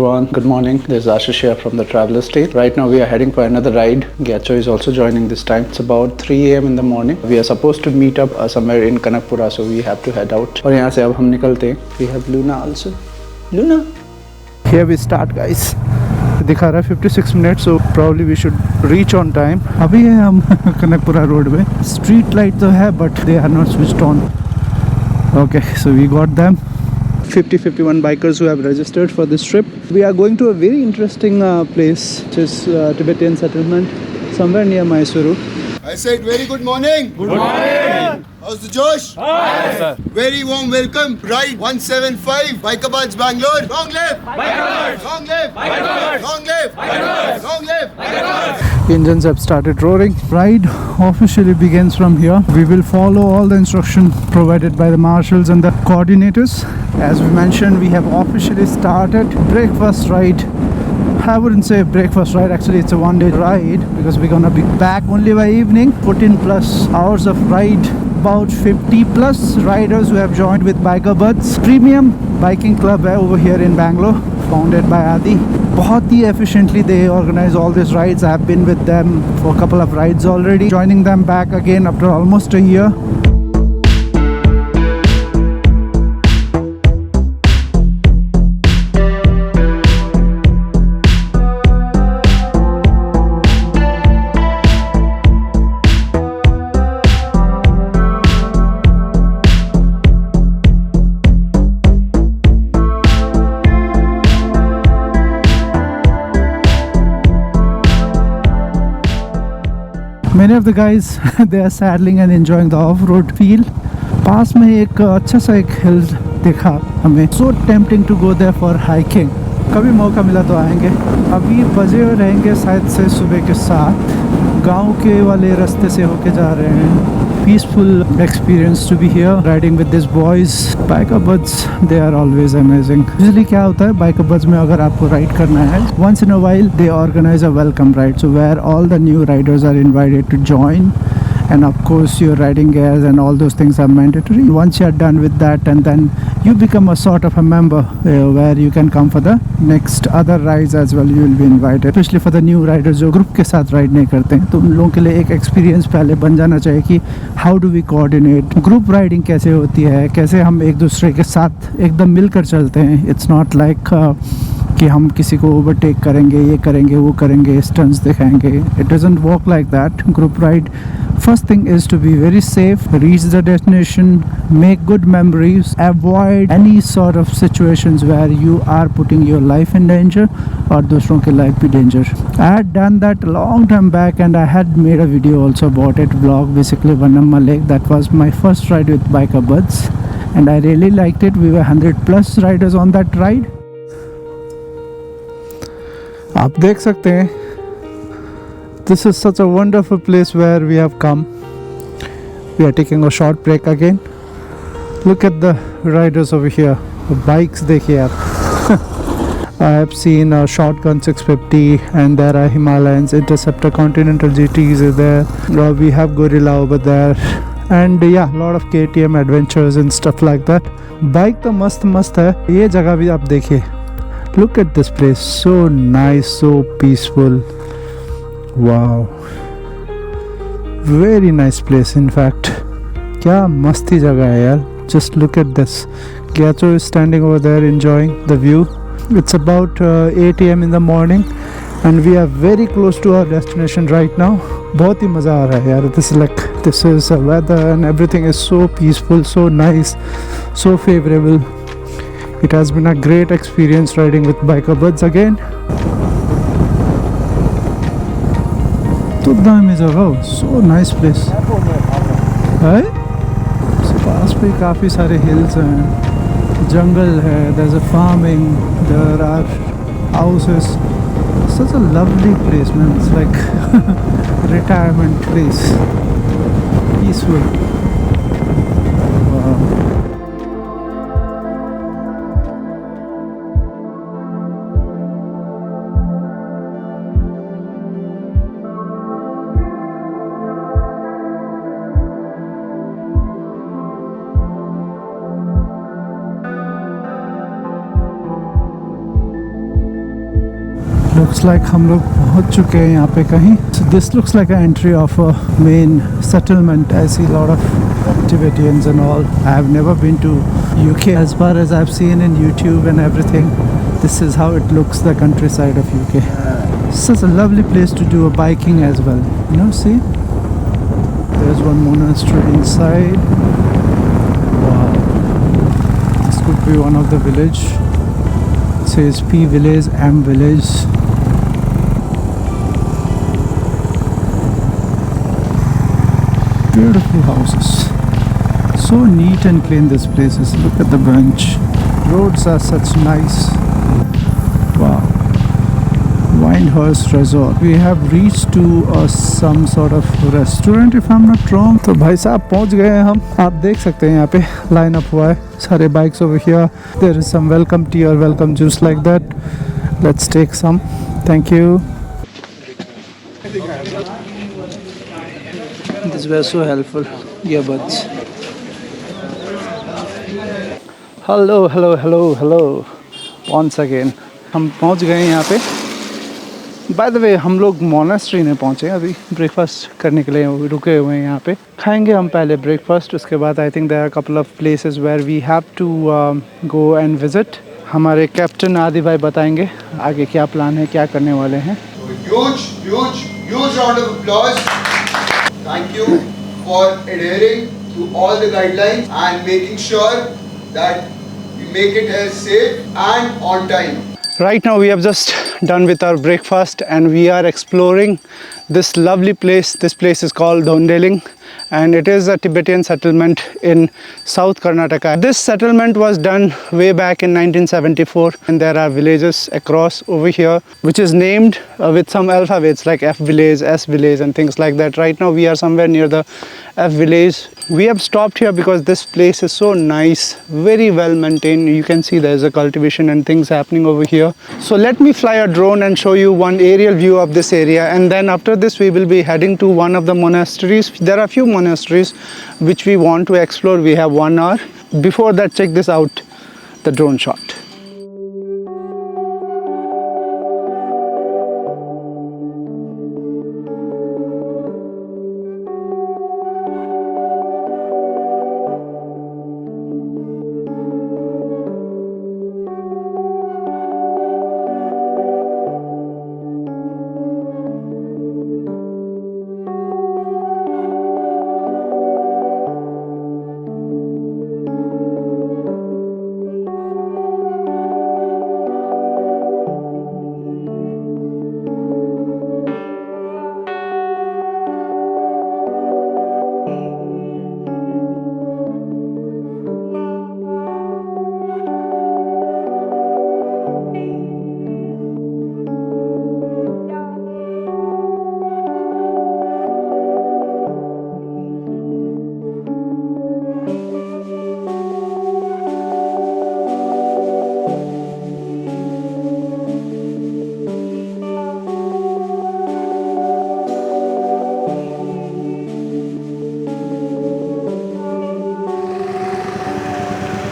everyone, good morning. This is Ashish here from the Traveler State. Right now we are heading for another ride. Gyacho is also joining this time. It's about 3 a.m. in the morning. We are supposed to meet up somewhere in Kanakpura, so we have to head out. और यहाँ से अब हम निकलते हैं. We have Luna also. Luna. Here we start, guys. दिखा रहा है 56 minutes, so probably we should reach on time. अभी है हम कनकपुरा रोड में. Street light तो है, but they are not switched on. Okay, so we got them. 51 bikers who have registered for this trip. We are going to a very interesting place, which is Tibetan settlement somewhere near Mysuru. I said very good morning. Good morning. How's the Josh? Hi, sir. Very warm welcome. Ride 175 Bikeabads Bangalore. Long live Bikeabads. Long live Bikeabads. Long live Bikeabads. Long live Bikeabads. Engines have started roaring. Ride officially begins from here. We will follow all the instruction provided by the marshals and the coordinators. As we mentioned, we have officially started breakfast ride. I wouldn't say breakfast ride, actually it's a one-day ride because we're gonna be back only by evening. 14 plus hours of ride. About 50 plus riders who have joined with Bikeabads Premium Biking Club over here in Bangalore, founded by Adi. बहुत ही efficiently they organize all these rides. I have been with them for a couple of rides already, joining them back again after almost a year. Many of the guys they are saddling and enjoying the off-road feel. पास में एक अच्छा सा एक हिल देखा हमें. So tempting to go there for hiking. कभी मौका मिला तो आएंगे. अभी बजे रहेंगे शायद से सुबह के 7. गांव के वाले रास्ते से होके जा रहे हैं. Peaceful experience to be here riding with these boys. Bikeabads, they are always amazing. Usually क्या होता है Bikeabads में अगर आपको ride करना है, once in a while they organize a welcome ride, so where all the new riders are invited to join, and of course your riding gears and all those things are mandatory. Once you are done with that, and then you become a sort of a member where you can come for the next other rides as well. You will be invited, especially for the new riders जो group के साथ ride नहीं करते हैं, तो उन लोगों के लिए एक experience पहले बन जाना चाहिए कि how do we coordinate group riding कैसे होती है, कैसे हम एक दूसरे के साथ एकदम मिलकर चलते हैं. It's not like कि हम किसी को ओवरटेक करेंगे, ये करेंगे, वो करेंगे, स्टंट्स दिखाएंगे. It doesn't work like that. Group ride, first thing is to be very safe, reach the destination, make good memories, avoid any sort of situations where you are putting your life in danger or दूसरों की life भी danger. I had done that a long time back and I had made a video also about it, vlog basically Vanamma Lake. That was my first ride with Bikeabads and I really liked it. We were 100 plus riders on that ride. आप देख सकते हैं, this is such a wonderful place where we have come. We are taking a short break again. Look at the riders over here. The bikes देखिए आप. I have seen a Shotgun 650 and there are Himalayans, Interceptor, Continental GTs are there. We have Gorilla over there. And yeah, a lot of KTM adventures and stuff like that. Bike तो मस्त है. ये जगह भी आप देखिए. Look at this place, so nice, so peaceful. Wow, very nice place in fact. क्या मस्ती जगह है यार. Just look at this. Gyacho is standing over there enjoying the view. It's about 8 a.m. in the morning and we are very close to our destination right now. बहुत ही मज़ा आ रहा है यार. This is weather and everything is so peaceful, so nice, so favorable. It has been a great experience riding with Bikeabads again. तो दामी जगह, so nice place. है? पास पे काफ़ी सारे hills हैं, जंगल है, there's a farming, there are houses. Such a lovely place, man. It's like retirement place, peaceful. Wow. looks like हम लोग पहुंच चुके हैं यहाँ पे कहीं. So this looks like an entry of a main settlement. I see a lot of Tibetans and all. I have never been to UK. As far as I've seen in YouTube and everything, this is how it looks, the countryside of UK. Such a lovely place to do a biking as well. You know, see? There's one monastery inside. Wow. This could be one of the village. It says P village, M village. Beautiful houses. So neat and clean this place is. Look at the bench. Roads are such nice. Wow. Winehurst Resort. We have reached to some sort of restaurant if I'm not wrong. तो भाई साहब पहुंच गए हैं हम. आप देख सकते हैं यहाँ पे लाइन अप हुआ है. सारे bikes over here. There is some welcome tea or welcome juice like that. Let's take some. Thank you. These were so helpful. Earbuds. Hello. Once again. हम पहुंच गए हैं यहाँ पे. बाय द वे हम लोग मोनास्ट्री में पहुँचे अभी. ब्रेकफास्ट करने के लिए रुके हुए हैं यहाँ पे. खाएंगे हम पहले ब्रेकफास्ट, उसके बाद I think there are couple of places where we have to go and visit. हमारे कैप्टन आदि भाई बताएंगे आगे क्या प्लान है, क्या करने वाले हैं. Huge round of applause. Thank you for adhering to all the guidelines and making sure that we make it as safe and on time. Right now we have just done with our breakfast and we are exploring this lovely place. This place is called Dondeling and it is a Tibetan settlement in South Karnataka. This settlement was done way back in 1974 and there are villages across over here which is named with some alphabets like F village, S village and things like that. Right now we are somewhere near the F village. We have stopped here because this place is so nice, very well maintained. You can see there's a cultivation and things happening over here. So let me fly a drone and show you one aerial view of this area, and then after this we will be heading to one of the monasteries. There are a few monasteries which we want to explore. We have 1 hour. Before that, check this out, the drone shot.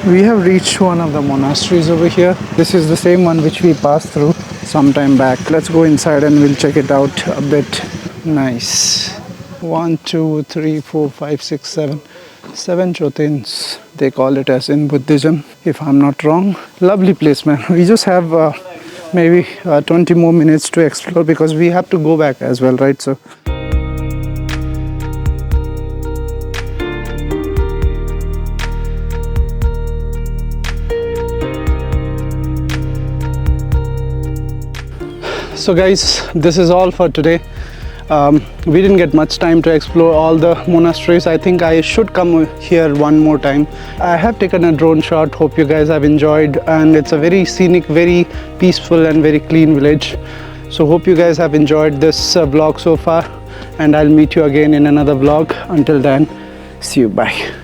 We have reached one of the monasteries over here. This is the same one which we passed through some time back. Let's go inside and we'll check it out a bit. Nice. 1, 2, 3, 4, 5, 6, 7. 7 Chotins, they call it as in Buddhism, if I'm not wrong. Lovely place, man. We just have maybe 20 more minutes to explore because we have to go back as well, right? So. So guys, this is all for today. We didn't get much time to explore all the monasteries. I think I should come here one more time. I have taken a drone shot. Hope you guys have enjoyed, and it's a very scenic, very peaceful and very clean village. So hope you guys have enjoyed this vlog so far, and I'll meet you again in another vlog. Until then, see you, bye.